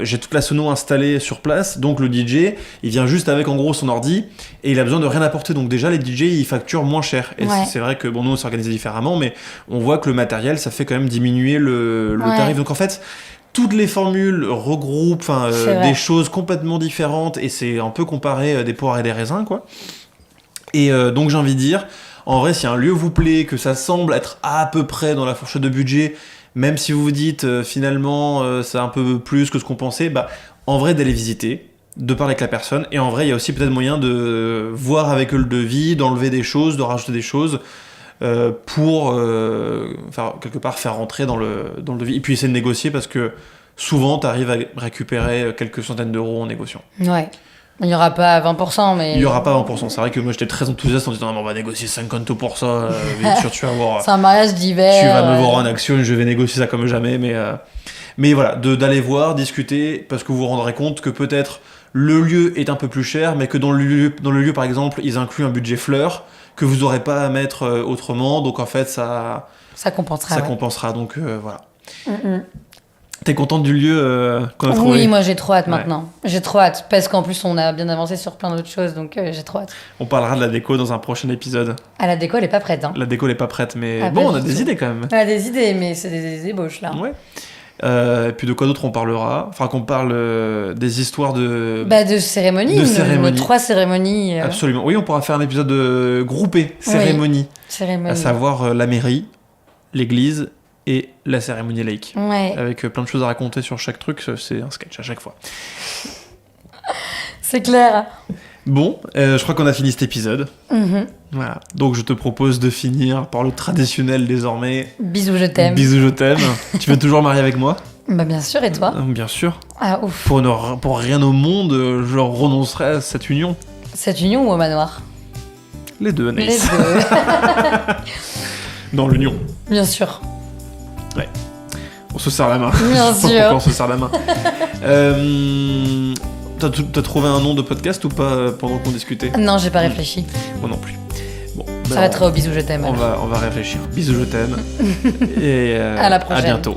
j'ai toute la sono installée sur place, donc le DJ, il vient juste avec, en gros, son ordi, et il a besoin de rien apporter. Donc déjà, les DJ, ils facturent moins cher. Et c'est vrai que, nous, on s'organise différemment, mais on voit que le matériel, ça fait quand même diminuer le tarif. Donc en fait, toutes les formules regroupent des choses complètement différentes, et c'est un peu comparé des poires et des raisins, quoi. Et donc j'ai envie de dire, en vrai, si un lieu vous plaît, que ça semble être à peu près dans la fourchette de budget, même si vous vous dites finalement c'est un peu plus que ce qu'on pensait, en vrai d'aller visiter, de parler avec la personne, et en vrai il y a aussi peut-être moyen de voir avec eux le devis, d'enlever des choses, de rajouter des choses pour quelque part faire rentrer dans le devis, et puis essayer de négocier, parce que souvent tu arrives à récupérer quelques centaines d'euros en négociant. Ouais. Il n'y aura pas 20%, mais... Il n'y aura pas 20%. C'est vrai que moi, j'étais très enthousiaste en disant « on va négocier 50 pour ça. Bien sûr, tu vas voir... C'est un mariage d'hiver. Tu vas me voir en action, je vais négocier ça comme jamais. » Mais voilà, d'aller voir, discuter, parce que vous vous rendrez compte que peut-être le lieu est un peu plus cher, mais que dans le lieu, par exemple, ils incluent un budget fleur que vous n'aurez pas à mettre autrement. Donc, en fait, ça compensera. Ça compensera. Donc, voilà. T'es contente du lieu qu'on a trouvé ? Oui, moi j'ai trop hâte maintenant. J'ai trop hâte, parce qu'en plus on a bien avancé sur plein d'autres choses, donc j'ai trop hâte. On parlera de la déco dans un prochain épisode. Ah, la déco elle est pas prête, hein. La déco elle est pas prête, mais on a des idées quand même. On a des idées, mais c'est des ébauches là. Ouais. Et puis de quoi d'autre on parlera ? Enfin, qu'on parle des histoires de... de cérémonies. Nos 3 cérémonies. Absolument. Oui, on pourra faire un épisode groupé, cérémonie. Cérémonie. À savoir la mairie, l'église et la cérémonie laïque. Ouais. Avec plein de choses à raconter sur chaque truc, c'est un sketch à chaque fois. C'est clair. Bon, je crois qu'on a fini cet épisode. Voilà. Donc je te propose de finir par le traditionnel désormais. Bisous, je t'aime. Bisous, je t'aime. Tu veux toujours marier avec moi ? Bien sûr, et toi ? Bien sûr. Ah, ouf. Pour rien au monde, je renoncerai à cette union. Cette union ou au manoir ? Les deux, Anaïs. Les deux. Dans l'union. Bien sûr. Ouais. On se serre la main. Bien sûr. Pourquoi on se serre la main. T'as trouvé un nom de podcast ou pas pendant qu'on discutait ? Non, j'ai pas réfléchi. Moi non plus. Bon, ça va être au bisous, je t'aime. On va réfléchir. Bisous, je t'aime. Et à la prochaine. À bientôt.